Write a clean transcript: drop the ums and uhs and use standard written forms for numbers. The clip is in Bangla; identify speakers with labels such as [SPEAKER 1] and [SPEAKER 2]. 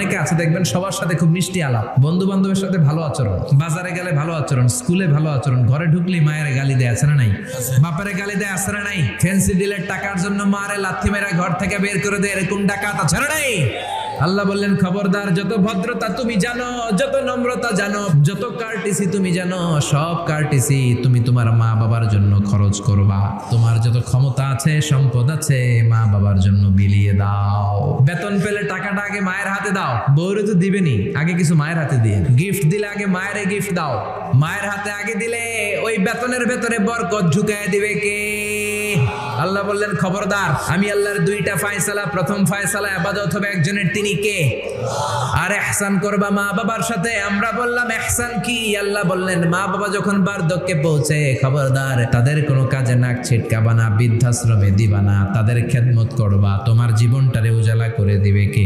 [SPEAKER 1] অনেকে আছে দেখবেন সবার সাথে খুব মিষ্টি আলাপ, বন্ধু বান্ধবের সাথে ভালো আচরণ, বাজারে গেলে ভালো আচরণ, স্কুলে ভালো আচরণ, ঘরে ঢুকলেই মায়ের গালি দেয়, আছে না নাই? বাপের গালি দেয়, আছে না নাই? ফ্যান্সি ডিলের টাকার জন্য মারে লাথি মেরা ঘর থেকে বের করে দেয়, এরকম ডাকাত আছে না নাই? আল্লাহ বললেন খবরদার, যত ভদ্রতা তুমি জানো, যত নম্রতা জানো, যত কার্টিসি তুমি জানো, সব কার্টিসি তুমি তোমার মা বাবার জন্য খরচ করবা। তোমার যত ক্ষমতা আছে, সম্পদ আছে, মা বাবার জন্য বিলিয়ে দাও। বেতন পেলে টাকাটা আগে মায়ের হাতে দাও, বউরে তো দিবেনি, আগে কিছু মায়ের হাতে দিয়ে। গিফট দিলে আগে মায়ের গিফট দাও, মায়ের হাতে আগে দিলে ওই বেতনের ভেতরে বরকত ঢুকায় দিবে কে? আল্লাহ বললেন খবরদার, আমি আল্লাহর দুইটা ফয়সালা, প্রথম ফয়সালা ইবাদত হবে একজনের, তিনি কে? আর ইহসান করবা মা বাবার সাথে। আমরা বললাম ইহসান কি? আল্লাহ বললেন মা বাবা যখন বার্ধক্যে পৌঁছে, খবরদার তাদের কোনো কাজে নাক ছিটকাবা না, বৃদ্ধাশ্রমে দিবা না, তাদের খেদমত করবা, তোমার জীবনটারে উজালা করে দিবে কে?